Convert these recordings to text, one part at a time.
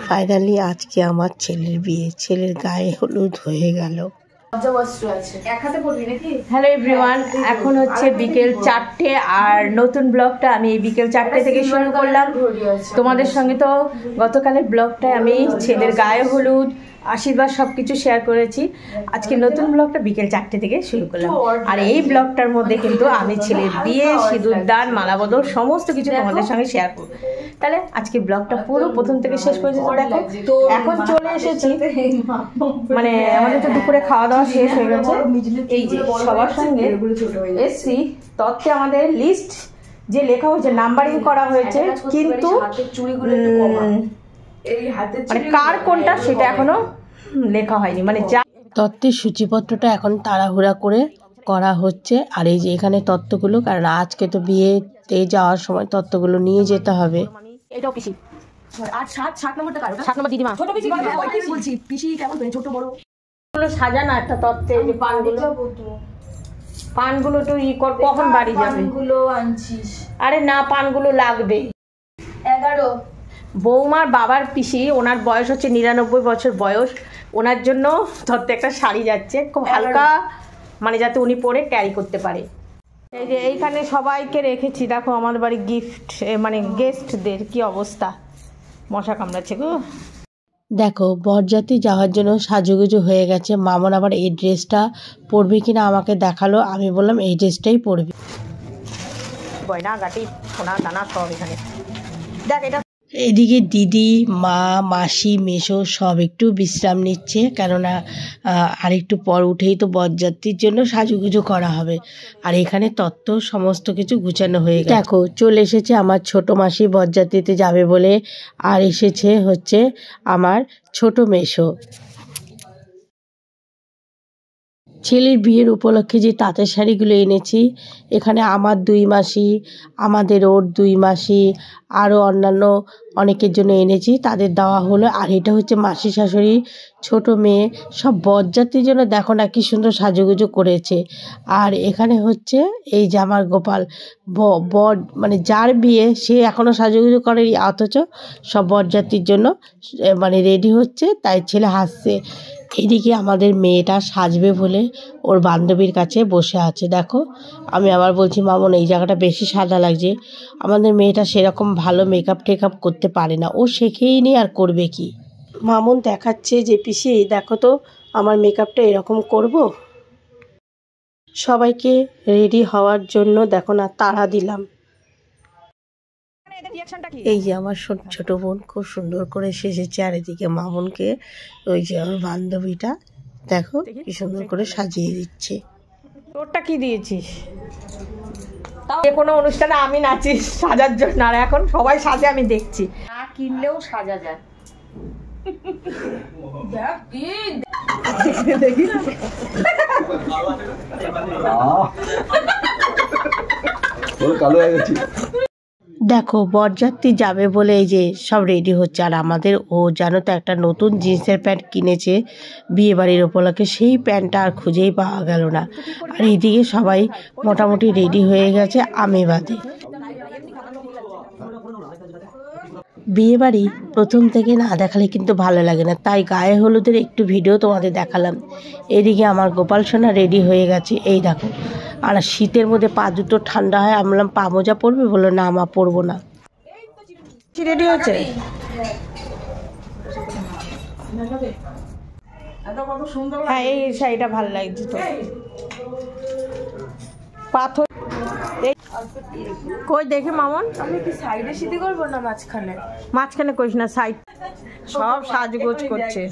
Finally আজকে আমার ছেলের বিয়ে, ছেলের গায়ে হলুদ হয়ে গেল। হ্যালো এভরিওয়ান, এখন হচ্ছে বিকেল 4টে আর নতুন ব্লগটা আমি এই বিকেল 4টে থেকে শুরু করলাম তোমাদের সঙ্গে। তো গতকালের ব্লগটায় আমি ছেলের গায়ে হলুদ আশীর্বাদ সব কিছু শেয়ার করেছি। আজকে নতুন ব্লগটা বিকেল 4টে থেকে শুরু করলাম। আর এই ব্লগটার মধ্যে কিন্তু আমি ছেলের বিয়ে, সিঁদুরদান, মালাবদল সমস্ত কিছু তোমাদের সঙ্গে শেয়ার করব। তাহলে আজকে ব্লগটা পুরো প্রথম থেকে শেষ পর্যন্ত দেখো। এখন চলে এসেছি, মানে আমাদের তো দুপুরে খাওয়া দাওয়া শেষ হয়ে গেছে। এই যে সবার সঙ্গে এসছি, তথ্যে আমাদের লিস্ট যে লেখা হয়েছে, নাম্বারিং করা হয়েছে, কিন্তু মানে কার কোনটা সেটা এখনো লেখা হয়নি। মানে যা তত্ত্বের সূচিপত্রটা এখন তাড়াহুড়া করে করা হচ্ছে। আর এই যে এখানে তত্ত্বগুলো, কারণ আজকে তো বিয়েতে যাওয়ার সময় তত্ত্বগুলো নিয়ে যেতে হবে। এটাও পিসি। আর 7 নম্বরটা কার? 7 নম্বর দিদিমা। ছোট পিসি বলছি, পিসি কেমন ছোট বড় গুলো সাজানো একটা তত্ত্বে। যে পানগুলো তো কখন বাড়ি যাবে? পানগুলো আনছিস? আরে না, পানগুলো লাগবে। 11 বৌমার বাবার পিসি, ওনার বয়স হচ্ছে 99 বছর বয়স। ওনার জন্য তত্ত্বে একটা শাড়ি যাচ্ছে, খুব হালকা, মানে যাতে উনি পরে ক্যারি করতে পারে। এই যে এইখানে সবাইকে রেখেছি, দেখো আমাদের বাড়ি গিফট, মানে গেস্টদের কি অবস্থা, মশা কামড়াচ্ছে গো। দেখো বরযাত্রী যাওয়ার জন্য সাজুগুজু হয়ে গেছে। মামন আবার এই ড্রেসটা পরবে কিনা আমাকে দেখালো, আমি বললাম এই ড্রেসটাই পরবি। গয়না গাটি সোনা দানা সব এখানে। দেখ এটা। এদিকে দিদি, মা, মাসি, মেসো সব একটু বিশ্রাম নিচ্ছে, কেননা আরেকটু পর উঠেই তো বরযাত্রীর জন্য সাজুগুজু করা হবে। আর এখানে তত্ত্ব সমস্ত কিছু গুছানো হয়ে গেছে। দেখো চলে এসেছে আমার ছোট মাসি বরযাত্রীতে যাবে বলে, আর এসেছে হচ্ছে আমার ছোট মেসো। ছেলের বিয়ের উপলক্ষে যে তাঁতের শাড়িগুলো এনেছি, এখানে আমার 2 মাসি, আমাদের ওর 2 মাসি, আরও অন্যান্য অনেকের জন্য এনেছি, তাদের দেওয়া হলো। আর এটা হচ্ছে মাসি শাশুড়ি, ছোট মেয়ে, সব বরযাত্রীর জন্য দেখো না কি সুন্দর সাজুগুজু করেছে। আর এখানে হচ্ছে এই যে আমার গোপাল, বর মানে যার বিয়ে সে এখনও সাজুগুজু করেনি, অথচ সব বরযাত্রীর জন্য মানে রেডি হচ্ছে, তাই ছেলে হাসছে। এদিকে আমাদের মেয়েটা সাজবে বলে ওর বান্ধবীর কাছে বসে আছে। দেখো আমি আবার বলছি, মামন এই জায়গাটা বেশি সাদা লাগছে। আমাদের মেয়েটা সেরকম ভালো মেকআপ টেকআপ করতে পারে না, ও শেখেই নি, আর করবে কি। মামন দেখাচ্ছে যে পিসি দেখো তো আমার মেকআপটা এরকম করব। সবাইকে রেডি হওয়ার জন্য দেখো না তাড়া দিলাম। এই যে আমার ছোট বোন খুব সুন্দর করে সেজেছে, আর এদিকে মামনকে ওই যে আমার বান্ধবীটা দেখো কি সুন্দর করে সাজিয়ে দিচ্ছে। তোরটা কি দিয়েছিস? যে কোনো অনুষ্ঠানে আমি নাচি সাজার জন্য, আর এখন সবাই সাজে আমি দেখছি। না কিনলেও সাজা যায়। দেখো বরযাত্রী যাবে বলে এই যে সব রেডি হচ্ছে। আর আমাদের ও জানো তো একটা নতুন জিন্সের প্যান্ট কিনেছে বিয়ে বাড়ির উপলক্ষে, সেই প্যান্টটা আর খুঁজেই পাওয়া গেল না। আর এইদিকে সবাই মোটামুটি রেডি হয়ে গেছে, আমি বাদে। বিয়ে বাড়ি প্রথম থেকে না দেখালে কিন্তু ভালো লাগে না, তাই গায়ে হলুদের একটু ভিডিও তোমাদের দেখালাম। এদিকে আমার গোপাল সোনা রেডি হয়ে গেছে, এই দেখো। আর শীতের মধ্যে পা দুটো ঠান্ডা হয়, আমি বললাম পা মোজা পরবে, বললো না মা পরবো না। রেডি হচ্ছে, হ্যাঁ এই শাড়িটা ভালো লাগছে তো। পাথর কই দেখে মামন, আমি কি সাইডে সিধি করবো না মাঝখানে? মাঝখানে করিস না, সাইড। সব সাজগোজ করছে,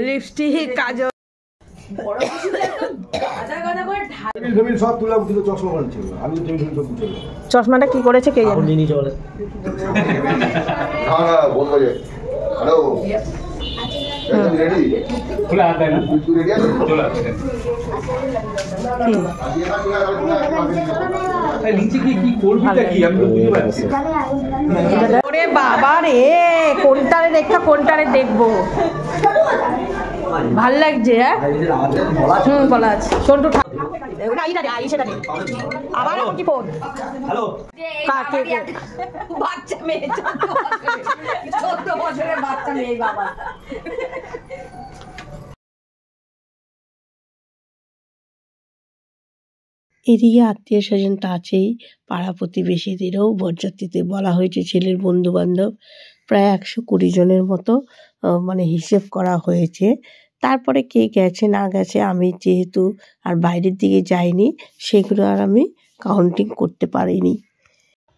লিপস্টিক, কাজল। চশমাটা কি করেছে কে জানে। বাবা রে, কোনটারে দেখা কোনটারে দেখবো, ভাল লাগছে। হ্যাঁ বলা আছে। সন্টু না এটা দে সেটা দে আবার কি ফোন হ্যালো কাকে বাচ্চা মেয়ে 14 বছরের বাচ্চা মেয়ে বাবা এদিকে আত্মীয় স্বজন তো আছেই, পাড়া প্রতিবেশীদেরও বরযাত্রীতে বলা হয়েছে, ছেলের বন্ধু বান্ধব প্রায় 120 জনের মতো মানে হিসেব করা হয়েছে। তারপরে কে গেছে না গেছে আমি যেহেতু আর বাইরের দিকে যাইনি, সেগুলো আর আমি কাউন্টিং করতে পারিনি।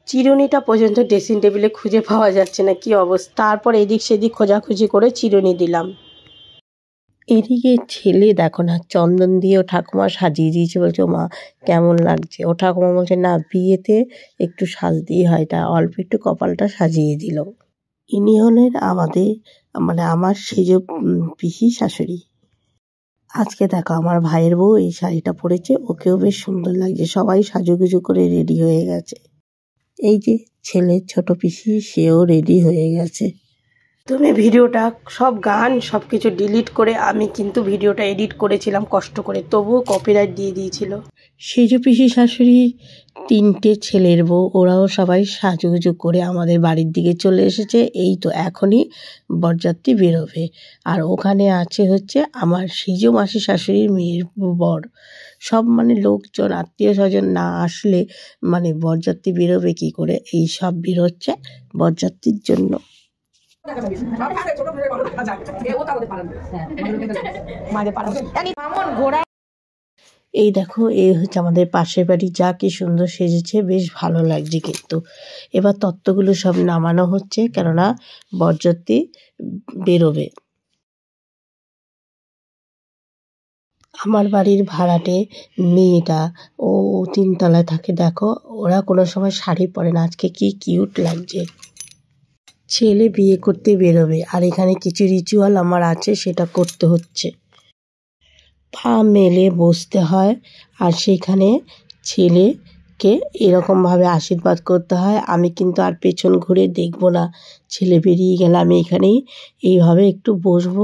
চিরুনিটা পর্যন্ত ড্রেসিং টেবিলে খুঁজে পাওয়া যাচ্ছে না, কি অবস্থা। তারপর এদিক সেদিক খোঁজাখুঁজি করে চিরুনি দিলাম। এদিকে ছেলে দেখো না, চন্দন দিয়ে ও ঠাকুমা সাজিয়ে দিয়েছে, বলছে মা কেমন লাগছে। ও ঠাকুমা বলছে না, বিয়েতে একটু সাজতেই হয়, তা অল্প একটু কপালটা সাজিয়ে দিল। ইনি হলেন আমাদের মানে আমার সেজ পিসি শাশুড়ি। আজকে দেখো আমার ভাইয়ের বউ এই শাড়িটা পরেছে, ওকেও বেশ সুন্দর লাগছে। সবাই সাজুগুজু করে রেডি হয়ে গেছে। এই যে ছেলের ছোট পিসি, সেও রেডি হয়ে গেছে। তুমি ভিডিওটা সব গান সব কিছু ডিলিট করে আমি কিন্তু ভিডিওটা এডিট করেছিলাম কষ্ট করে, তবুও কপিরাইট দিয়ে দিয়েছিল। সেজ পিসি শাশুড়ি 3টে ছেলের বউ, ওরাও সবাই সাজুগুজু করে আমাদের বাড়ির দিকে চলে এসেছে। এই তো এখনই বরযাত্রী বেরোবে। আর ওখানে আছে হচ্ছে আমার সেজ মাসি শাশুড়ির মেয়ের বর। সব মানে লোকজন আত্মীয় স্বজন না আসলে মানে বরযাত্রী বেরোবে কি করে, এই সব বেরোচ্ছে বরযাত্রীর জন্য। এই দেখো, এই হচ্ছে আমাদের পাশের বাড়ি, যা কি সুন্দর সেজেছে, বেশ ভালো লাগছে। কিন্তু এবার তত্ত্বগুলো সব নামানো হচ্ছে, কেননা বরযাত্রী বেরোবে। আমার বাড়ির ভাড়াটে মেয়েটা, ও 3 তলায় থাকে। দেখো ওরা কোনো সময় শাড়ি পরে না, আজকে কি কিউট লাগছে। ছেলে বিয়ে করতে বেরোবে, আর এখানে কিছু রিচুয়াল আমার আছে, সেটা করতে হচ্ছে। পা মেলে বসতে হয়, আর সেখানে ছেলেকে এরকমভাবে আশীর্বাদ করতে হয়। আমি কিন্তু আর পেছন ঘুরে দেখবো না, ছেলে বেরিয়ে গেলে আমি এখানেই এইভাবে একটু বসবো।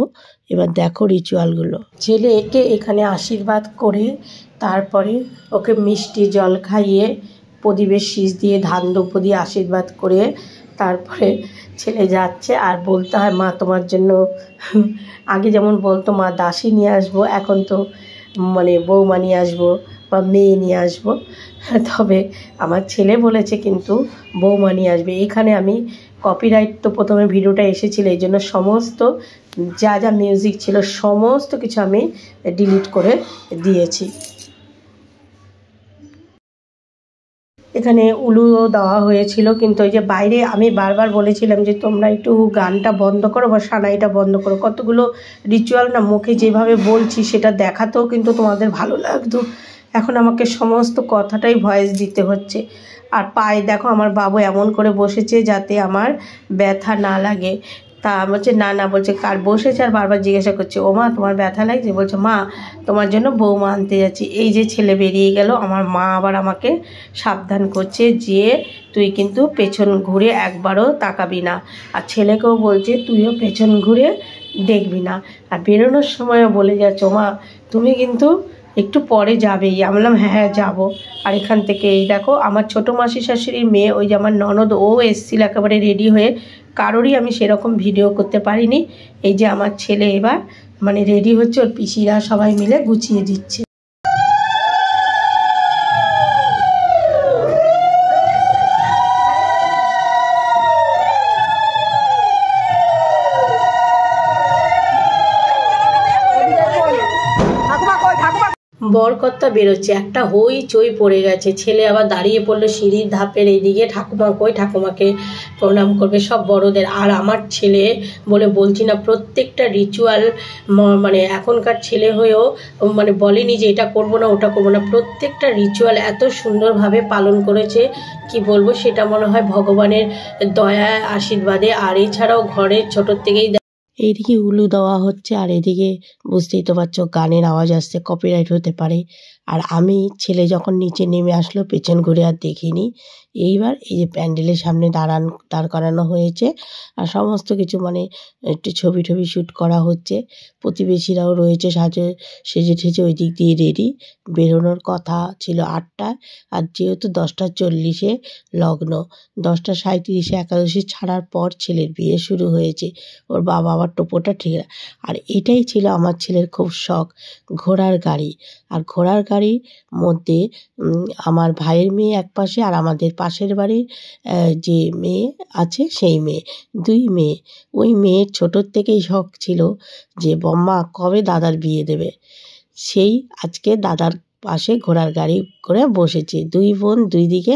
এবার দেখো রিচুয়ালগুলো। ছেলে একে এখানে আশীর্বাদ করে তারপরে ওকে মিষ্টি জল খাইয়ে প্রদীপের শীষ দিয়ে ধান দ্রব্য দিয়ে আশীর্বাদ করে তারপরে ছেলে যাচ্ছে। আর বলতে হয় মা তোমার জন্য, আগে যেমন বলতো মা দাসী নিয়ে আসবো, এখন তো মানে বৌমা নিয়ে আসবো বা মেয়ে নিয়ে আসবো। তবে আমার ছেলে বলেছে কিন্তু বৌমা নিয়ে আসবে। এখানে আমি কপিরাইট তো প্রথমে ভিডিওটা এসেছিল, এই জন্য সমস্ত যা যা মিউজিক ছিল সমস্ত কিছু আমি ডিলিট করে দিয়েছি। এখানে উলুও দেওয়া হয়েছিল, কিন্তু ওই যে বাইরে আমি বারবার বলেছিলাম যে তোমরা একটু গানটা বন্ধ করো বা সানাইটা বন্ধ করো। কতগুলো রিচুয়াল না মুখে যেভাবে বলছি সেটা দেখাতেও কিন্তু তোমাদের ভালো লাগতো, এখন আমাকে সমস্ত কথাটাই ভয়েস দিতে হচ্ছে। আর পায়ে দেখো আমার বাবু এমন করে বসেছে যাতে আমার ব্যথা না লাগে। তা বলছে না না, বলছে কার বসেছে, আর বারবার জিজ্ঞাসা করছে ও মা তোমার ব্যথা লাগছে, বলছে মা তোমার জন্য বৌমা আনতে যাচ্ছি। এই যে ছেলে বেরিয়ে গেল, আমার মা আবার আমাকে সাবধান করছে যে তুই কিন্তু পেছন ঘুরে একবারও তাকাবি না, আর ছেলেকেও বলছে তুইও পেছন ঘুরে দেখবি না। আর বেরোনোর সময়ও বলে যাচ্ছ মা তুমি কিন্তু একটু পরে যাবেই। আমি বললাম হ্যাঁ হ্যাঁ যাবো। আর এখান থেকে এই দেখো আমার ছোটো মাসি শাশুড়ির মেয়ে, ওই যে আমার ননদ, ও এসেছিল একেবারে রেডি হয়ে। কারোরই আমি সেরকম ভিডিও করতে পারিনি। এই যে আমার ছেলে এবার মানে রেডি হচ্ছে, ওর পিসিরা সবাই মিলে গুছিয়ে দিচ্ছে। বরকর্তা বেরোচ্ছে, একটা হই চই পড়ে গেছে। ছেলে আবার দাঁড়িয়ে পড়লো সিঁড়ির ধাপের এইদিকে, ঠাকুমা কই, ঠাকুমাকে প্রণাম করবে সব বড়দের। আর আমার ছেলে বলে বলছি না, প্রত্যেকটা রিচুয়াল মানে এখনকার ছেলে হয়েও মানে বলেনি যে এটা করবো না ওটা করবো না, প্রত্যেকটা রিচুয়াল এত সুন্দরভাবে পালন করেছে কি বলবো। সেটা মনে হয় ভগবানের দয়া আশীর্বাদে। আর এছাড়াও ঘরের ছোটোর থেকেই এইদিকে উলু দেওয়া হচ্ছে আর এদিকে বুঝতেই তো পারছো গানের আওয়াজ আসছে, কপিরাইট হতে পারে। আর আমি ছেলে যখন নিচে নেমে আসলো পেছন ঘুরে আর দেখিনি। এইবার এই যে প্যান্ডেলের সামনে দাঁড় করানো হয়েছে আর সমস্ত কিছু মানে একটু ছবি টবি শ্যুট করা হচ্ছে। প্রতিবেশীরাও রয়েছে সেজে ঠেজে ওই দিক দিয়ে রেডি। বেরোনোর কথা ছিল 8টায়, আর যেহেতু 10টা 40-এ লগ্ন, 10টা 37-এ একাদশী ছাড়ার পর ছেলের বিয়ে শুরু হয়েছে। ওর বাবা আবার টোপোটা ঠিক না। আর এটাই ছিল আমার ছেলের খুব শখ, ঘোড়ার গাড়ি। আর ঘোড়ার গাড়ির মধ্যে আমার ভাইয়ের মেয়ে এক পাশে আর আমাদের পাশের বাড়ির যে মেয়ে আছে সেই মেয়ে, 2 মেয়ে। ওই মেয়ের ছোটোর থেকেই শখ ছিল যে বম্মা কবে দাদার বিয়ে দেবে। সেই আজকে দাদার পাশে ঘোড়ার গাড়ি করে বসেছে, 2 বোন 2 দিকে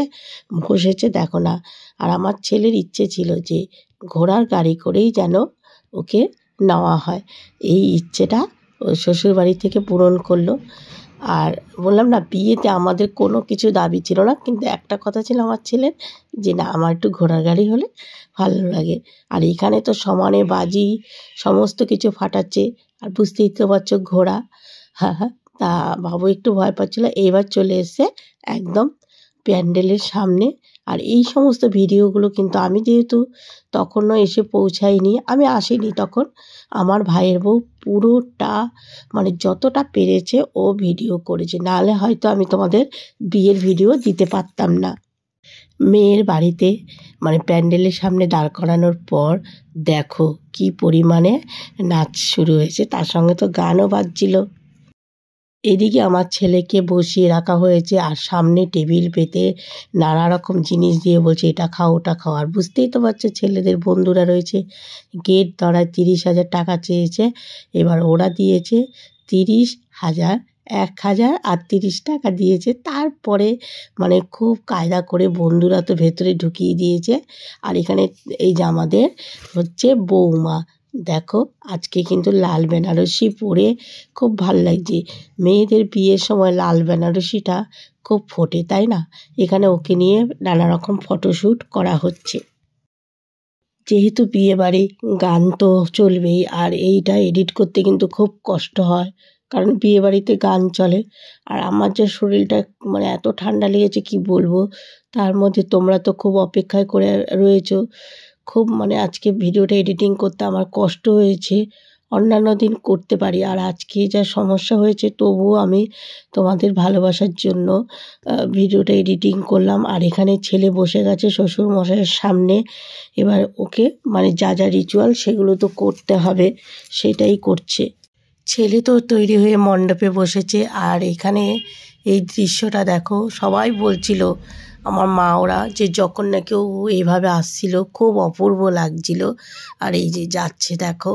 বসেছে দেখো না। আর আমার ছেলের ইচ্ছে ছিল যে ঘোড়ার গাড়ি করেই যেন ওকে নেওয়া হয়। এই ইচ্ছেটা ও শ্বশুরবাড়ি থেকে পূরণ করলো। আর বললাম না, বিয়েতে আমাদের কোনো কিছু দাবি ছিল না, কিন্তু একটা কথা ছিল আমার ছেলের যে না আমার একটু ঘোড়ার গাড়ি হলে ভালো লাগে। আর এখানে তো সমানে বাজি সমস্ত কিছু ফাটাচ্ছে, আর বুঝতেই তো পারছো ঘোড়া। হ্যাঁ হ্যাঁ, তা বাবু একটু ভয় পাচ্ছিল। এইবার চলে এসছে একদম প্যান্ডেলের সামনে। আর এই সমস্ত ভিডিওগুলো কিন্তু আমি যেহেতু তখনও এসে পৌঁছাইনি, আমি আসিনি তখন, আমার ভাইয়ের বউ পুরোটা মানে যতটা পেরেছে ও ভিডিও করেছে, নাহলে হয়তো আমি তোমাদের বিয়ের ভিডিও দিতে পারতাম না। মেয়ের বাড়িতে মানে প্যান্ডেলের সামনে দাঁড় করানোর পর দেখো কি পরিমাণে নাচ শুরু হয়েছে, তার সঙ্গে তো গানও বাজছিল। এদিকে আমার ছেলেকে বসিয়ে রাখা হয়েছে আর সামনে টেবিল পেতে নানা রকম জিনিস দিয়ে বলছে এটা খাও ওটা খাও। আর বুঝতেই তো পারছো ছেলেদের বন্ধুরা রয়েছে, গেট ধরায় 30,000 টাকা চেয়েছে। এবার ওরা দিয়েছে 30,000, 1,000 আর 30 টাকা দিয়েছে। তারপরে মানে খুব কায়দা করে বন্ধুরা তো ভেতরে ঢুকিয়ে দিয়েছে। আর এখানে এই যে আমাদের হচ্ছে বৌমা, দেখো আজকে কিন্তু লাল বেনারসি পরে খুব ভাল লাগছে। মেয়েদের বিয়ের সময় লাল বেনারসিটা খুব ফোটে, তাই না? এখানে ওকে নিয়ে নানা রকম ফটোশ্যুট করা হচ্ছে। যেহেতু বিয়ে বাড়ি, গান তো চলবেই, আর এইটা এডিট করতে কিন্তু খুব কষ্ট হয়, কারণ বিয়ে বাড়িতে গান চলে। আর আমার যে শরীরটা মানে এত ঠান্ডা লেগেছে কি বলবো, তার মধ্যে তোমরা তো খুব অপেক্ষায় করে রয়েছো। খুব মানে আজকে ভিডিওটা এডিটিং করতে আমার কষ্ট হয়েছে, অন্যান্য দিন করতে পারি, আর আজকে যা সমস্যা হয়েছে তবুও আমি তোমাদের ভালোবাসার জন্য ভিডিওটা এডিটিং করলাম। আর এখানে ছেলে বসে গেছে শ্বশুর মশাইয়ের সামনে। এবার ওকে মানে যা যা রিচুয়াল সেগুলো তো করতে হবে, সেটাই করছে। ছেলে তো তৈরি হয়ে মণ্ডপে বসেছে। আর এখানে এই দৃশ্যটা দেখো, সবাই বলছিল আমার মা ওরা যে যখন নাকি ও এইভাবে আসছিল খুব অপূর্ব লাগছিল। আর এই যে যাচ্ছে দেখো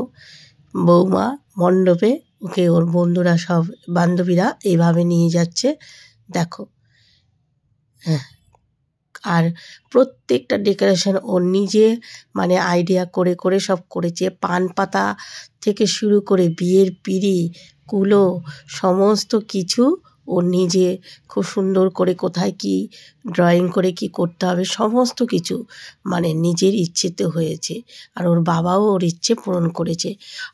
বৌমা মণ্ডপে, ওকে ওর বন্ধুরা সব বান্ধবীরা এইভাবে নিয়ে যাচ্ছে দেখো। হ্যাঁ, আর প্রত্যেকটা ডেকোরেশন ও নিজে মানে আইডিয়া করে করে সব করেছে। পান পাতা থেকে শুরু করে বিয়ের পিঁড়ি কুলো সমস্ত কিছু ও নিজে খুব সুন্দর করে কোথায় কি ড্রয়িং করে কি করতে হবে সমস্ত কিছু মানে নিজের ইচ্ছেতে হয়েছে। আর ওর বাবাও ওর ইচ্ছে পূরণ করেছে।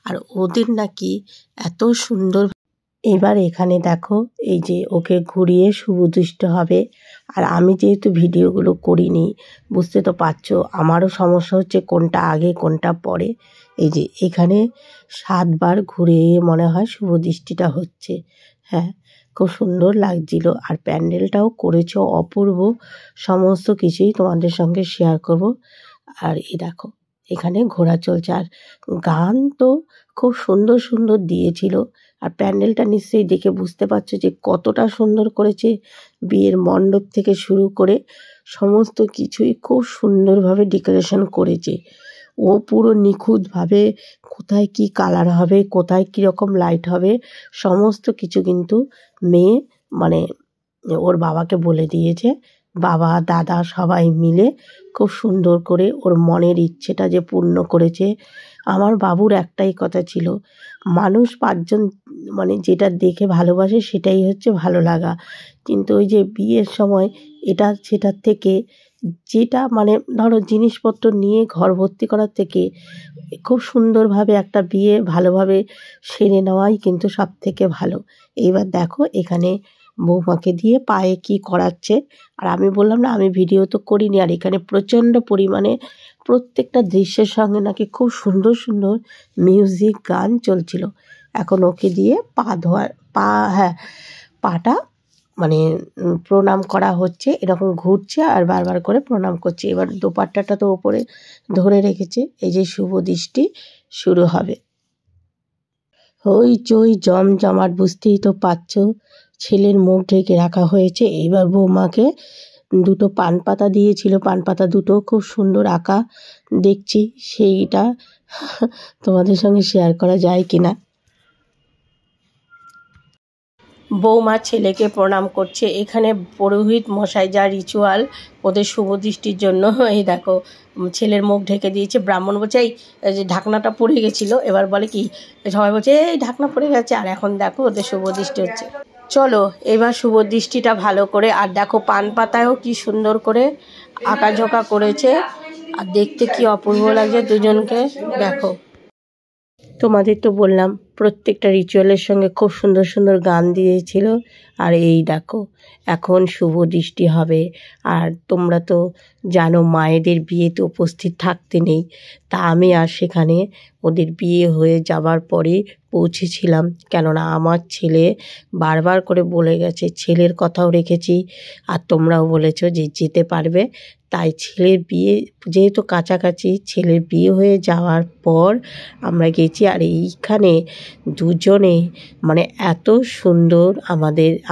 আর ওদের নাকি এত সুন্দর। এবার এখানে দেখো এই যে ওকে ঘুরিয়ে শুভদৃষ্ট হবে। আর আমি যেহেতু ভিডিওগুলো করিনি, বুঝতে তো পারছো আমারও সমস্যা হচ্ছে কোনটা আগে কোনটা পরে। এই যে এখানে 7 বার ঘুরে মনে হয় শুভদৃষ্টিটা হচ্ছে। হ্যাঁ, খুব সুন্দর লাগছিল। আর প্যান্ডেলটাও করেছো অপূর্ব, সমস্ত কিছুই তোমাদের সঙ্গে শেয়ার করব। আর এই দেখো এখানে ঘোড়া চলছে, আর গান তো খুব সুন্দর সুন্দর দিয়েছিল। আর প্যান্ডেলটা নিশ্চয়ই দেখে বুঝতে পারছো যে কতটা সুন্দর করেছে। বিয়ের মণ্ডপ থেকে শুরু করে সমস্ত কিছুই খুব সুন্দরভাবে ডেকোরেশন করেছে। ও পুরো নিখুঁতভাবে কোথায় কি কালার হবে, কোথায় কীরকম লাইট হবে সমস্ত কিছু কিন্তু মেয়ে মানে ওর বাবাকে বলে দিয়েছে। বাবা দাদা সবাই মিলে খুব সুন্দর করে ওর মনের ইচ্ছেটা যে পূর্ণ করেছে। আমার বাবুর একটাই কথা ছিল, মানুষ 5 জন মানে যেটা দেখে ভালোবাসে সেটাই হচ্ছে ভালো লাগা। কিন্তু ওই যে বিয়ের সময় এটা সেটার থেকে যেটা মানে ধরো জিনিসপত্র নিয়ে ঘর ভর্তি করার থেকে খুব সুন্দরভাবে একটা বিয়ে ভালোভাবে সেরে নেওয়াই কিন্তু সবথেকে ভালো। এইবার দেখো এখানে বৌমাকে দিয়ে পায়ে কি করাচ্ছে। আর আমি বললাম না আমি ভিডিও তো করিনি, আর এখানে প্রচণ্ড পরিমাণে প্রত্যেকটা দৃশ্যের সঙ্গে নাকি খুব সুন্দর সুন্দর মিউজিক গান চলছিল। এখন ওকে দিয়ে পাটা মানে প্রণাম করা হচ্ছে, এরকম ঘুরছে আর বারবার করে প্রণাম করছে। এবার দোপাট্টাটা তো ওপরে ধরে রেখেছে, এই যে শুভ দৃষ্টি শুরু হবে। হইচই জমজমাট, বুঝতেই তো পারছো। ছেলের মুখ ঢেকে রাখা হয়েছে। এইবার বৌমাকে দুটো পান পাতা দিয়েছিল, পান পাতা দুটো খুব সুন্দর আঁকা দেখছি, সেইটা তোমাদের সঙ্গে শেয়ার করা যায় কিনা। বৌমা ছেলেকে প্রণাম করছে। এখানে পুরোহিত মশাই যা রিচুয়াল ওদের শুভ দৃষ্টির জন্য, এই দেখো ছেলের মুখ ঢেকে দিয়েছে। ব্রাহ্মণ বলছে এই যে ঢাকনাটা পড়ে গেছিলো, এবার বলে কি সবাই বলছে এই ঢাকনা পড়ে গেছে, আর এখন দেখো ওদের শুভ দৃষ্টি হচ্ছে। চলো এবার শুভ দৃষ্টিটা ভালো করে, আর দেখো পান পাতায়ও কি সুন্দর করে আঁকাঝোঁকা করেছে, আর দেখতে কি অপূর্ব লাগছে দুজনকে। দেখো তোমাদের তো বললাম প্রত্যেকটা রিচুয়ালের সঙ্গে খুব সুন্দর সুন্দর গান দিয়েছিল। আর এই দেখো এখন শুভ দৃষ্টি হবে। আর তোমরা তো জানো মায়েদের বিয়েতে উপস্থিত থাকতে নেই, তা আমি আর সেখানে ওদের বিয়ে হয়ে যাবার পরে পৌঁছেছিলাম, কেননা আমার ছেলে বারবার করে বলে গেছে, ছেলের কথাও রেখেছি আর তোমরাও বলেছো যে যেতে পারবে, তাই ছেলের বিয়ে যেহেতু কাছাকাছি, ছেলের বিয়ে হয়ে যাওয়ার পর আমরা গেছি। আর এইখানে দুজনে মানে এত সুন্দর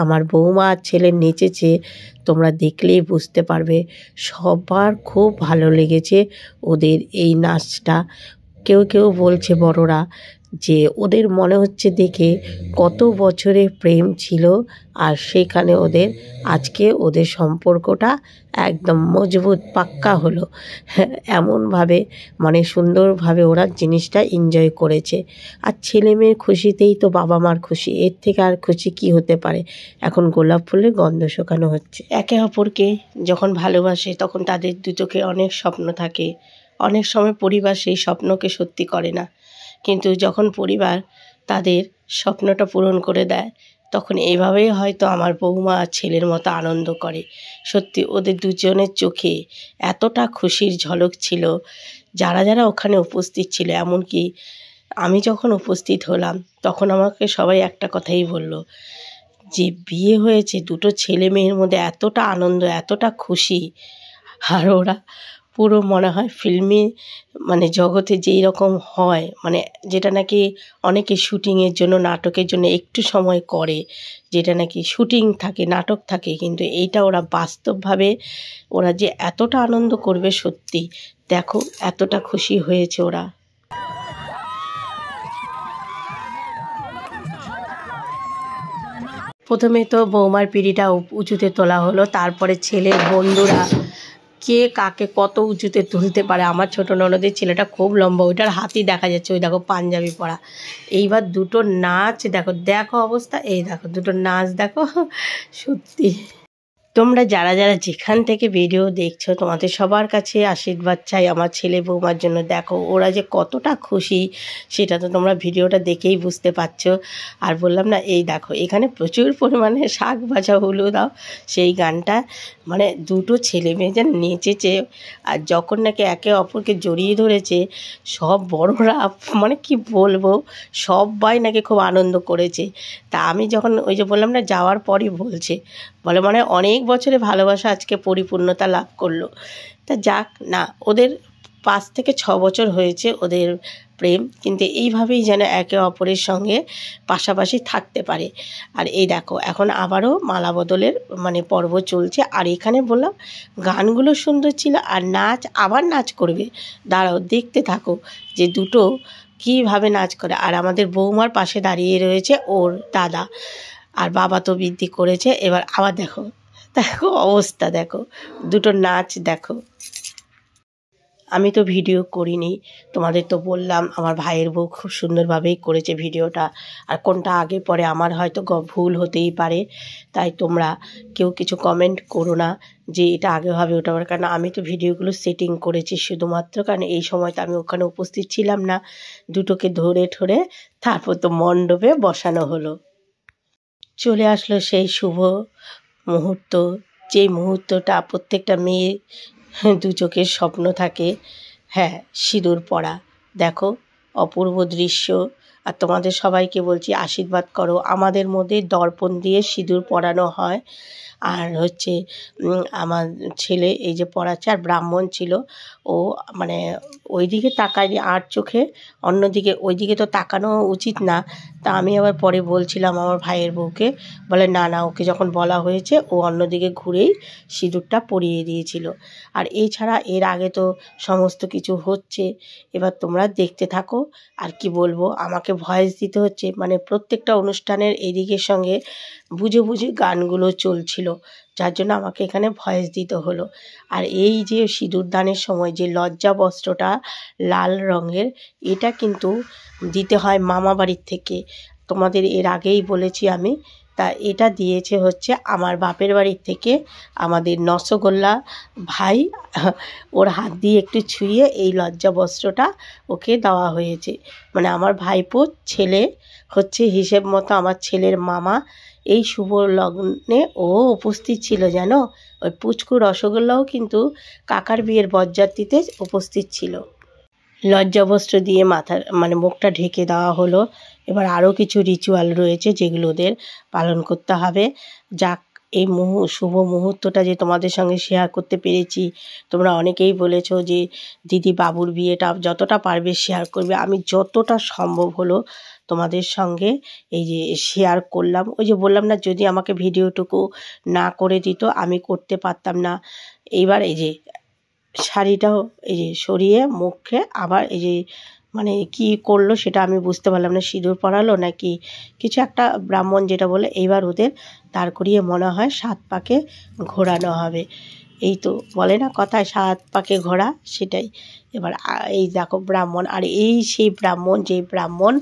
আমার বৌমা আর ছেলে নেচেছে, তোমরা দেখলেই বুঝতে পারবে। সবার খুব ভালো লেগেছে ওদের এই নাচটা। কেউ কেউ বলছে বড়রা যে ওদের মনে হচ্ছে দেখে কত বছরের প্রেম ছিল, আর সেখানে আজকে ওদের সম্পর্কটা একদম মজবুত পাক্কা হলো। এমনভাবে মানে সুন্দরভাবে ওরা জিনিসটা এনজয় করেছে। আর ছেলে মেয়ের খুশিতেই তো বাবা মার খুশি, এর থেকে আর খুশি কি হতে পারে। এখন গোলাপ ফুলের গন্ধ শোকানো হচ্ছে। একে অপরকে যখন ভালোবাসে তখন তাদের দুচোখে অনেক স্বপ্ন থাকে। অনেক সময় পরিবার সেই স্বপ্নকে সত্যি করে না, কিন্তু যখন পরিবার তাদের স্বপ্নটা পূরণ করে দেয় তখন এইভাবেই হয়তো আমার বৌমা আর ছেলের মতো আনন্দ করে। সত্যি ওদের দুজনের চোখে এতটা খুশির ঝলক ছিল, যারা যারা ওখানে উপস্থিত ছিল। এমনকি আমি যখন উপস্থিত হলাম তখন আমাকে সবাই একটা কথাই বলল যে বিয়ে হয়েছে, দুটো ছেলে মেয়ের মধ্যে এতটা আনন্দ, এতটা খুশি। আর ওরা পুরো মনে হয় ফিল্মে মানে জগতে যেই রকম হয়, মানে যেটা নাকি অনেকে শুটিংয়ের জন্য নাটকের জন্য একটু সময় করে, যেটা নাকি শুটিং থাকে নাটক থাকে, কিন্তু এইটা ওরা বাস্তবভাবে ওরা যে এতটা আনন্দ করবে, সত্যি দেখো এতটা খুশি হয়েছে ওরা। প্রথমে তো বৌমার পিঁড়িটা উঁচুতে তোলা হলো, তারপরে ছেলের বন্ধুরা কে কাকে কত উঁচুতে তুলতে পারে। আমার ছোটো ননদের ছেলেটা খুব লম্বা, ওইটার হাতই দেখা যাচ্ছে, ওই দেখো পাঞ্জাবি পরা। এইবার দুটো নাচ দেখো, দেখো অবস্থা, এই দেখো দুটো নাচ দেখো। সত্যি তোমরা যারা যারা যেখান থেকে ভিডিও দেখছো তোমাদের সবার কাছে আশীর্বাদ চাই আমার ছেলে বৌমার জন্য। দেখো ওরা যে কতটা খুশি সেটা তো তোমরা ভিডিওটা দেখেই বুঝতে পারছো। আর বললাম না, এই দেখো এখানে প্রচুর পরিমাণে শাক ভাজা হলু দাও, সেই গানটা মানে দুটো ছেলে মেয়ে যে নেচেছে, আর যখন নাকি একে অপরকে জড়িয়ে ধরেছে সব বড়রা, মানে কি বলবো, সবাই নাকি খুব আনন্দ করেছে। তা আমি যখন ওই যে বললাম না যাওয়ার পরই বলে মানে অনেক বছরে ভালোবাসা আজকে পরিপূর্ণতা লাভ করলো। তা যাক না, ওদের 5 থেকে 6 বছর হয়েছে ওদের প্রেম, কিন্তু এইভাবেই যেন একে অপরের সঙ্গে পাশাপাশি থাকতে পারে। আর এই দেখো এখন আবারও মালা বদলের মানে পর্ব চলছে। আর এখানে বললাম গানগুলো সুন্দর ছিল, আর আবার নাচ করবে। দাঁড়াও দেখতে থাকো যে দুটো কীভাবে নাচ করে। আর আমাদের বৌমার পাশে দাঁড়িয়ে রয়েছে ওর দাদা, আর বাবা তো বৃদ্ধি করেছে। এবার আবার দেখো দেখো অবস্থা, দেখো দুটো নাচ দেখো। আমি তো ভিডিও করিনি, তোমাদের তো বললাম আমার ভাইয়ের বউ খুব সুন্দরভাবেই করেছে ভিডিওটা। আর কোনটা আগে পরে আমার হয়তো ভুল হতেই পারে, তাই তোমরা কেউ কিছু কমেন্ট করো না যে এটা আগে হবে ওটা হবে, কারণ আমি তো ভিডিওগুলো সেটিং করেছি শুধুমাত্র, কারণ এই সময়টা আমি ওখানে উপস্থিত ছিলাম না। দুটোকে ধরে ঠরে তারপর তো মণ্ডপে বসানো হলো। চলে আসলো সেই শুভ মুহূর্ত, যেই মুহূর্তটা প্রত্যেকটা মেয়ে দু চোখের স্বপ্ন থাকে। হ্যাঁ, সিঁদুর পরা, দেখো অপূর্ব দৃশ্য। আর তোমাদের সবাইকে বলছি আশীর্বাদ করো। আমাদের মধ্যে দর্পণ দিয়ে সিঁদুর পরানো হয়। আর হচ্ছে আমার ছেলে এই যে পড়াচ্ছে, আর ব্রাহ্মণ ছিল, ও মানে ওইদিকে তাকায়নি আর চোখে, অন্যদিকে ওইদিকে তো তাকানো উচিত না। তা আমি আবার পরে বলছিলাম আমার ভাইয়ের বউকে, বলে না না, ওকে যখন বলা হয়েছে ও অন্যদিকে ঘুরেই সিঁদুরটা পরিয়ে দিয়েছিল। আর এছাড়া এর আগে তো সমস্ত কিছু হচ্ছে, এবার তোমরা দেখতে থাকো। আর কি বলবো, আমাকে ভয়েস দিতে হচ্ছে, মানে প্রত্যেকটা অনুষ্ঠানের এদিকের সঙ্গে বুঝে বুঝে গানগুলো চলছিল, যার জন্য আমাকে এখানে ভয়েস দিতে হলো। আর এই যে সিঁদুরদানের সময় যে লজ্জা বস্ত্রটা লাল রঙের, এটা কিন্তু দিতে হয় মামা বাড়ির থেকে। তোমাদের এর আগেই বলেছি আমি। তা এটা দিয়েছে হচ্ছে আমার বাপের বাড়ির থেকে আমাদের নসগোল্লা ভাই, ওর হাত দিয়ে একটু ছুঁয়ে এই লজ্জা বস্ত্রটা ওকে দেওয়া হয়েছে। মানে আমার ভাইপো ছেলে হচ্ছে হিসেব মতো আমার ছেলের মামা। এই শুভ লগ্নে ও উপস্থিত ছিল, জানো, ওই পুচকু রসগোল্লাও কিন্তু কাকার বিয়ের বরযাত্রীতে উপস্থিত ছিল। লজ্জাবস্ত্র দিয়ে মাথার মানে মুখটা ঢেকে দেওয়া হলো। এবার আরও কিছু রিচুয়াল রয়েছে যেগুলো ওদের পালন করতে হবে। যাক, এই শুভ মুহূর্তটা যে তোমাদের সঙ্গে শেয়ার করতে পেরেছি। তোমরা অনেকেই বলেছো যে দিদি বাবুর বিয়েটা যতটা পারবে শেয়ার করবে। আমি যতটা সম্ভব হলো তোমাদের সঙ্গে এই যে শেয়ার করলাম। ওই যে বললাম না, যদি আমাকে ভিডিওটুকু না করে দিত আমি করতে পারতাম না। এইবার এই যে শাড়িটাও এই যে সরিয়ে মুখে আবার এই যে মানে কি করলো সেটা আমি বুঝতে পারলাম না, সিঁদুর পরালো নাকি কিছু একটা ব্রাহ্মণ যেটা বলে। এইবার ওদের দাঁড় করিয়ে মনে হয় 7 পাকে ঘোরানো হবে। এই তো বলে না কথায় 7 পাকে ঘোরা, সেটাই। এবার এই দেখো ব্রাহ্মণ, আর এই সেই ব্রাহ্মণ যে ব্রাহ্মণ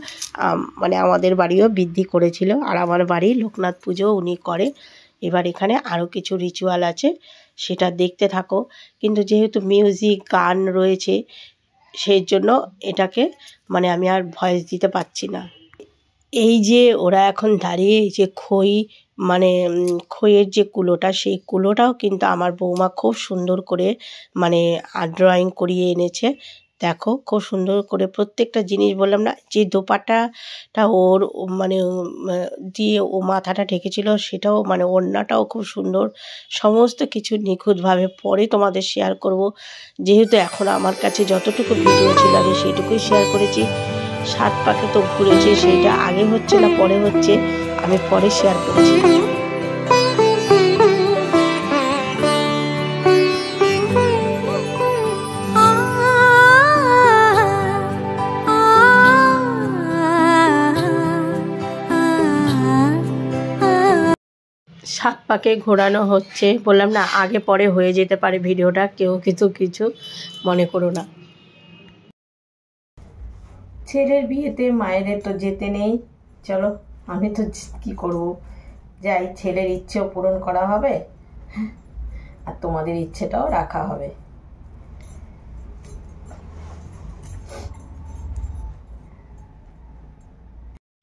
মানে আমাদের বাড়িও বৃদ্ধি করেছিল, আর আমার বাড়ি লোকনাথ পুজো উনি করে। এবার এখানে আরও কিছু রিচুয়াল আছে, সেটা দেখতে থাকো। কিন্তু যেহেতু মিউজিক গান রয়েছে সেই জন্য এটাকে মানে আমি আর ভয়েস দিতে পারছি না। এই যে ওরা এখন দাঁড়িয়ে যে খই মানে খইয়ের যে কুলোটা, সেই কুলোটাও কিন্তু আমার বৌমা খুব সুন্দর করে মানে ড্রয়িং করিয়ে এনেছে। দেখো খুব সুন্দর করে প্রত্যেকটা জিনিস, বললাম না যে দোপাট্টাটা ওর মানে দিয়ে ও মাথাটা ঢেকেছিল, সেটাও মানে ওড়নাটাও খুব সুন্দর। সমস্ত কিছু নিখুঁতভাবে পরে তোমাদের শেয়ার করব, যেহেতু এখন আমার কাছে যতটুকু ভিডিও ছিল আমি সেইটুকুই শেয়ার করেছি। 7 পাকে তো ঘুরেছে, সেইটা আগে হচ্ছে না পরে হচ্ছে আমি পরে শেয়ার করেছি। সাত পাকে ঘোরানো হচ্ছে, বললাম না আগে পরে হয়ে যেতে পারে ভিডিওটা, কেউ কিছু মনে করো না। ছেলের বিয়েতে মায়েদের তো যেতে নেই, চলো আমি তো কি করব, যাই, ছেলের ইচ্ছেও পূরণ করা হবে আর তোমাদের ইচ্ছেটাও রাখা হবে।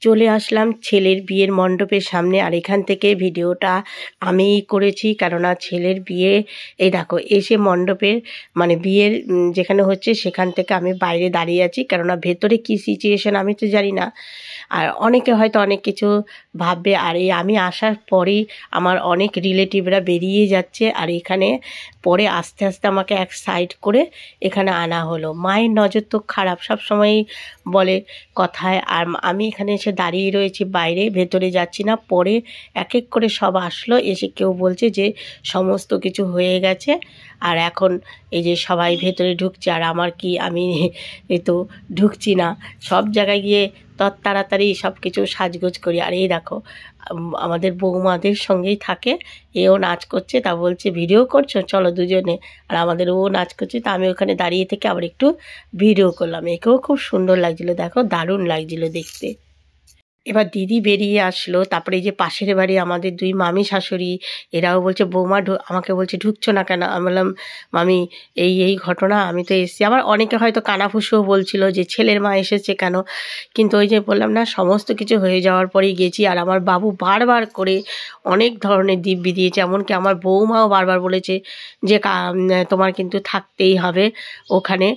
চলে আসলাম ছেলের বিয়ের মণ্ডপের সামনে, আর এখান থেকে ভিডিওটা আমিই করেছি, কেননা ছেলের বিয়ে এই দেখো এসে মণ্ডপের মানে বিয়ের যেখানে হচ্ছে সেখান থেকে আমি বাইরে দাঁড়িয়ে আছি, কেননা ভেতরে কী সিচুয়েশন আমি তো জানি না। আর অনেকে হয়তো অনেক কিছু ভাববে, আর এই আমি আসার পরেই আমার অনেক রিলেটিভরা বেরিয়ে যাচ্ছে, আর এখানে পরে আস্তে আস্তে আমাকে এক সাইড করে এখানে আনা হলো। মায়ের নজর তো খারাপ সবসময়ই বলে কথায়, আর আমি এখানে এসে দাঁড়িয়ে রয়েছি বাইরে, ভেতরে যাচ্ছি না। পরে এক এক করে সব আসলো, এসে কেউ বলছে যে সমস্ত কিছু হয়ে গেছে আর এখন এই যে সবাই ভেতরে ঢুকছে, আর আমার কি, আমি এই তো ঢুকছি না। সব জায়গায় গিয়ে তাড়াতাড়ি সব কিছু সাজগোজ করি। আর এই দেখো আমাদের বৌমাদের সঙ্গেই থাকে, এও নাচ করছে, তা বলছে ভিডিও করছো চলো দুজনে, আর আমাদের ও নাচ করছে, তা আমি ওখানে দাঁড়িয়ে থেকে আবার একটু ভিডিও করলাম। একেও খুব সুন্দর লাগছিল, দেখো দারুণ লাগছিল দেখতে। এবার দিদি বেরিয়ে আসলো, তারপরে এই যে পাশের বাড়ি আমাদের দুই মামি শাশুড়ি, এরাও বলছে বৌমা আমাকে বলছে ঢুকছো না কেন? আমি বললাম মামি এই ঘটনা, আমি তো এসেছি। আবার অনেকে হয়তো কানাফুসুও বলছিল যে ছেলের মা এসেছে কেন, কিন্তু ওই যে বললাম না, সমস্ত কিছু হয়ে যাওয়ার পরেই গেছি। আর আমার বাবু বারবার করে অনেক ধরনের দিব্যি দিয়েছে, এমনকি আমার বৌমাও বারবার বলেছে যে তোমার কিন্তু থাকতেই হবে ওখানে।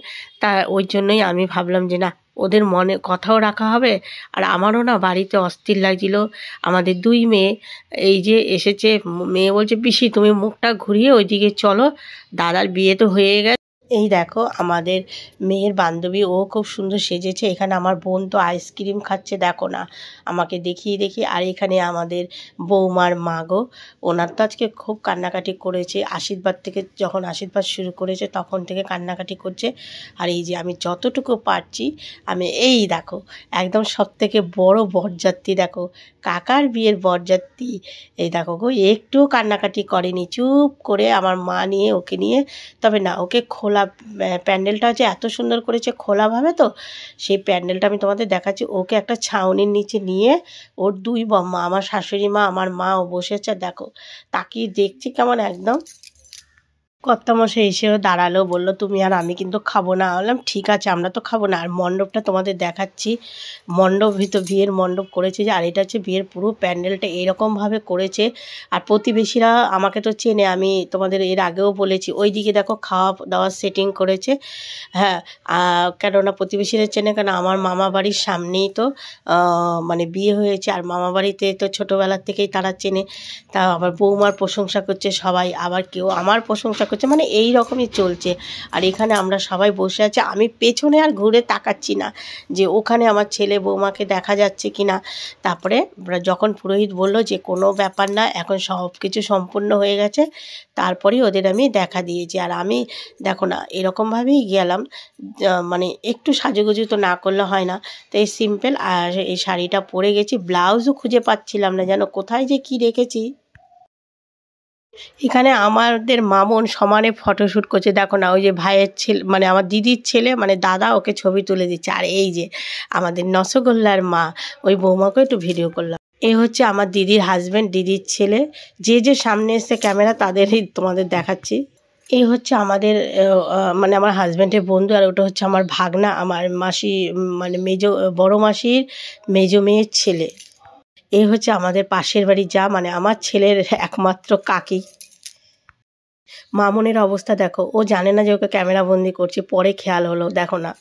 তা ওই জন্যই আমি ভাবলাম যে না, ওদের মনে কথাও রাখা হবে, আর আমারও না বাড়িতে অস্থির লাগছিল। আমাদের দুই মেয়ে এই যে এসেছে, মেয়ে বলছে পিসি তুমি মুখটা ঘুরিয়ে ওইদিকে চলো, দাদার বিয়ে তো হয়ে গেছে। এই দেখো আমাদের মেয়ের বান্ধবী, ও খুব সুন্দর সেজেছে। এখানে আমার বোন তো আইসক্রিম খাচ্ছে, দেখো না আমাকে দেখিয়ে দেখিয়ে। আর এখানে আমাদের বৌমার মা গো, ওনার তো আজকে খুব কান্নাকাটি করেছে, আশীর্বাদ থেকে যখন আশীর্বাদ শুরু করেছে তখন থেকে কান্নাকাটি করছে। আর এই যে আমি যতটুকু পারছি, আমি এই দেখো একদম সব থেকে বড় বরযাত্রী, দেখো কাকার বিয়ের বরযাত্রী, এই দেখো গো একটুও কান্নাকাটি করেনি, চুপ করে আমার মা নিয়ে ওকে নিয়ে। তবে না, ওকে খোলা প্যান্ডেলটা যে এত সুন্দর করেছে খোলাভাবে, তো সেই প্যান্ডেলটা আমি তোমাদের দেখাচ্ছি। ওকে একটা ছাউনির নিচে নিয়ে ওর দুই মা, আমার শাশুড়ি মা, আমার মা, ও বসেছে, দেখো তাকিয়ে দেখছি কেমন একদম। কর্তামশাই এসেও দাঁড়ালো, বললো তুমি আর আমি কিন্তু খাবো না। বললাম ঠিক আছে, আমরা তো খাবো না। আর মণ্ডপটা তোমাদের দেখাচ্ছি, মণ্ডপ বিয়ের মণ্ডপ করেছে যে, আর এটা হচ্ছে বিয়ের পুরো প্যান্ডেলটা এরকমভাবে করেছে। আর প্রতিবেশীরা আমাকে তো চেনে, আমি তোমাদের এর আগেও বলেছি, ওই দিকে দেখো খাওয়া দাওয়ার সেটিং করেছে। হ্যাঁ, কেননা প্রতিবেশীরা চেনে, কেন আমার মামা বাড়ির সামনেই তো মানে বিয়ে হয়েছে, আর মামা বাড়িতে তো ছোটোবেলার থেকেই তারা চেনে। তা আবার বৌমার প্রশংসা করছে সবাই, আবার কেউ আমার প্রশংসা করছে, মানে এই রকমই চলছে। আর এখানে আমরা সবাই বসে আছি, আমি পেছনে আর ঘুরে তাকাচ্ছি না যে ওখানে আমার ছেলে বৌমাকে দেখা যাচ্ছে কি না। তারপরে যখন পুরোহিত বলল যে কোনো ব্যাপার না, এখন সব কিছু সম্পূর্ণ হয়ে গেছে, তারপরেই ওদের আমি দেখা দিয়েছি। আর আমি দেখো না এরকমভাবেই গেলাম, মানে একটু সাজুগুজু তো না করলে হয় না, তো এই সিম্পল আর এই শাড়িটা পরে গেছি। ব্লাউজও খুঁজে পাচ্ছিলাম না, যেন কোথায় যে কি রেখেছি। এখানে আমাদের মামুন সমানে ফটোশ্যুট করছে, দেখো না ওই যে ভাইয়ের ছেলে, মানে আমার দিদির ছেলে, মানে দাদা ওকে ছবি তুলে দিচ্ছে। আর এই যে আমাদের নসগোল্লার মা, ওই বৌমাকে একটু ভিডিও করলাম। এ হচ্ছে আমার দিদির হাজব্যান্ড, দিদির ছেলে, যে সামনে এসছে ক্যামেরা তাদেরই তোমাদের দেখাচ্ছি। এই হচ্ছে আমাদের মানে আমার হাজব্যান্ডের বন্ধু, আর ওটা হচ্ছে আমার ভাগনা, আমার মাসি, মানে বড় মাসির মেজো মেয়ের ছেলে। এই হচ্ছে আমাদের পাশের বাড়ি যা, মানে আমার ছেলের একমাত্র কাকি। মামুনের অবস্থা দেখো, ও জানে না যে ওকে ক্যামেরা বন্দি করছে, পরে খেয়াল হলো, দেখো না।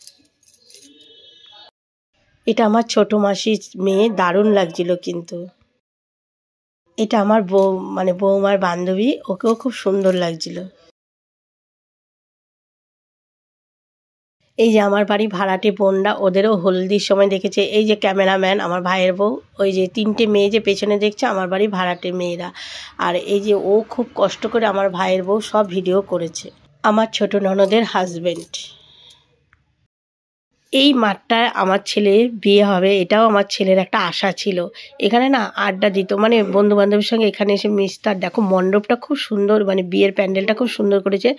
এটা আমার ছোট মাসির মেয়ে, দারুণ লাগছিল কিন্তু। এটা আমার মানে বৌমার বান্ধবী, ওকেও খুব সুন্দর লাগছিল। এই যে আমার বাড়ি ভাড়াটে বোনরা, ওদেরও হলদির সময় দেখেছে। এই যে ক্যামেরাম্যান আমার ভাইয়ের বউ, ওই যে তিনটে মেয়ে যে পেছনে দেখছে আমার বাড়ি ভাড়াটে মেয়েরা। আর এই যে ও খুব কষ্ট করে আমার ভাইয়ের বউ সব ভিডিও করেছে। আমার ছোট ননদের হাজবেন্ড। এই মাঠটায় আমার ছেলের বিয়ে হবে, এটাও আমার ছেলের একটা আশা ছিল। এখানে না আড্ডা দিত, মানে বন্ধু বান্ধবের সঙ্গে এখানে এসে মিশতে। আর দেখো মণ্ডপটা খুব সুন্দর, মানে বিয়ের প্যান্ডেলটা খুব সুন্দর করেছে।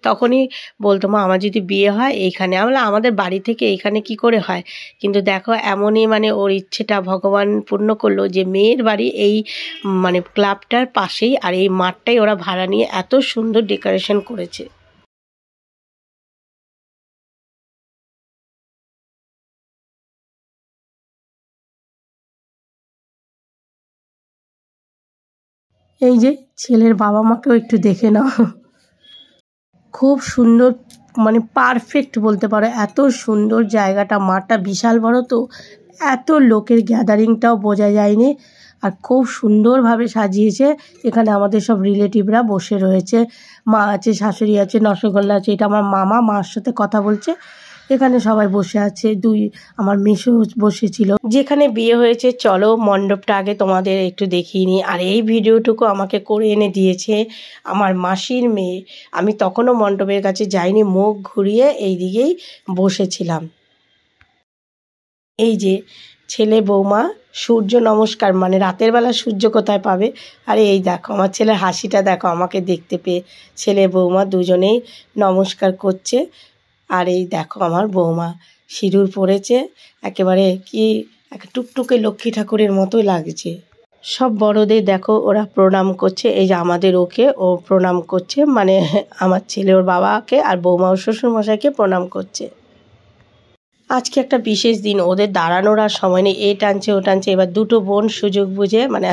তখনই বলতো মা আমার যদি বিয়ে হয় এইখানে, আমরা আমাদের বাড়ি থেকে এইখানে কি করে হয়। কিন্তু দেখো এমনই, মানে ওর ইচ্ছেটা ভগবান পূর্ণ করলো যে মেয়ের বাড়ি এই মানে ক্লাবটার পাশেই, আর এই মাঠটাই ওরা ভাড়া নিয়ে এত সুন্দর ডেকোরেশন করেছে। এই যে ছেলের বাবা মাকেও একটু দেখে নাও, খুব সুন্দর, মানে পারফেক্ট বলতে পারো, এত সুন্দর জায়গাটা। মাঠটা বিশাল বড়, তো এত লোকের গ্যাদারিংটাও বোঝা যায়নি। আর খুব সুন্দরভাবে সাজিয়েছে। এখানে আমাদের সব রিলেটিভরা বসে রয়েছে, মা আছে, শাশুড়ি আছে, নসগোল্লা আছে। এটা আমার মামা, মার সাথে কথা বলছে। এখানে সবাই বসে আছে, আমার মেসো বসেছিল। যেখানে বিয়ে হয়েছে, চলো মণ্ডপটা আগে তোমাদের একটু দেখিয়ে নিই। আর এই ভিডিওটুকু আমাকে করে এনে দিয়েছে আমার মাসির মেয়ে। আমি তখনও মণ্ডপের কাছে যাইনি, মুখ ঘুরিয়ে এই দিকেই বসেছিলাম। এই যে ছেলে বৌমা সূর্য নমস্কার, মানে রাতের বেলা সূর্য কোথায় পাবে। আরে এই দেখো আমার ছেলের হাসিটা দেখো, আমাকে দেখতে পেয়ে ছেলে বৌমা দুজনেই নমস্কার করছে। আর এই দেখো আমার বৌমা সিঁদুর পরেছে, একেবারে কি একটা টুকটুকে লক্ষ্মী ঠাকুরের মতোই লাগছে। সব বড়দের দেখো ওরা প্রণাম করছে, এই যে আমাদের ওকে ও প্রণাম করছে, মানে আমার ছেলে ওর বাবাকে আর বৌমা ও শ্বশুরমশাইকে প্রণাম করছে। আজকে একটা বিশেষ দিন, ওদের দাঁড়ানোর আর সময় নেই, এ টানছে ও টানছে। এবার দুটো বোন সুযোগ বুঝে মানে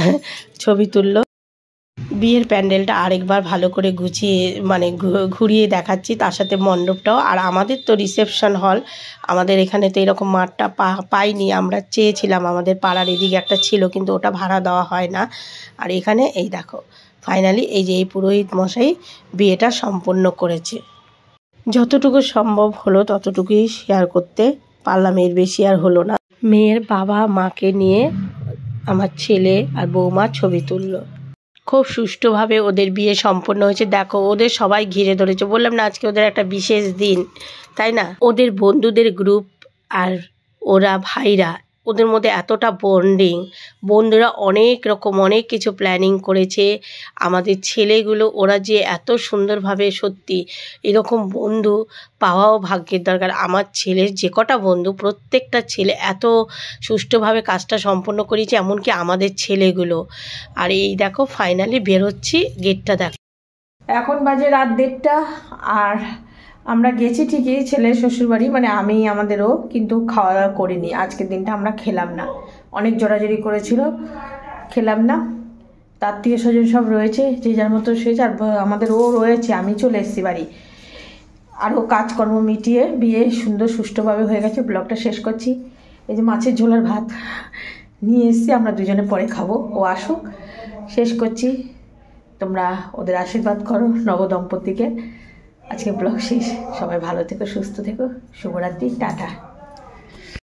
ছবি তুললো। বিয়ের প্যান্ডেলটা আরেকবার ভালো করে গুছিয়ে মানে ঘুরিয়ে দেখাচ্ছি, তার সাথে মণ্ডপটাও। আর আমাদের তো রিসেপশন হল, আমাদের এখানে তো এরকম মাঠটা পাইনি, আমরা চেয়েছিলাম, আমাদের পাড়ার এদিকে একটা ছিল কিন্তু ওটা ভাড়া দেওয়া হয় না। আর এখানে এই দেখো ফাইনালি এই যে এই পুরোহিত মশাই বিয়েটা সম্পন্ন করেছে। যতটুকু সম্ভব হলো ততটুকুই শেয়ার করতে পারলাম, এর বেশি আর হলো না। মেয়ের বাবা মাকে নিয়ে আমার ছেলে আর বৌমা ছবি তুললো। খুব সুষ্ঠুভাবে ওদের বিয়ে সম্পন্ন হয়েছে। দেখো ওদের সবাই ঘিরে ধরেছে, বললাম না আজকে ওদের একটা বিশেষ দিন, তাই না? ওদের বন্ধুদের গ্রুপ আর ওরা ভাইরা, ওদের মধ্যে এতটা বন্ডিং, বন্ধুরা অনেক রকম অনেক কিছু প্ল্যানিং করেছে। আমাদের ছেলেগুলো ওরা যে এত সুন্দরভাবে, সত্যি এরকম বন্ধু পাওয়াও ভাগ্যের দরকার। আমার ছেলের যে কটা বন্ধু, প্রত্যেকটা ছেলে এত সুষ্ঠুভাবে কাজটা সম্পন্ন করেছে, এমনকি আমাদের ছেলেগুলো। আর এই দেখো ফাইনালি বেরোচ্ছি, গেটটা দেখো। এখন বাজে রাত 1:30, আর আমরা গেছি ঠিকই ছেলের শ্বশুরবাড়ি, মানে আমি আমাদেরও, কিন্তু খাওয়া দাওয়া করিনি। আজকের দিনটা আমরা খেলাম না, অনেক জোরাজোরি করেছিল, খেলাম না। আত্মীয় স্বজন সব রয়েছে, যে যার মতো শুয়েছে, আর আমাদেরও রয়েছে। আমি চলে এসেছি বাড়ি, আরও কাজকর্ম মিটিয়ে বিয়ে সুন্দর সুষ্ঠুভাবে হয়ে গেছে। ব্লগটা শেষ করছি। এই যে মাছের ঝোলার ভাত নিয়ে এসেছি, আমরা দুজনে পরে খাবো, ও আসুক। শেষ করছি, তোমরা ওদের আশীর্বাদ করো নবদম্পতিকে। আজকে ব্লগ শেষ, সবাই ভালো থেকো, সুস্থ থেকো, শুভরাত্রি, টাটা।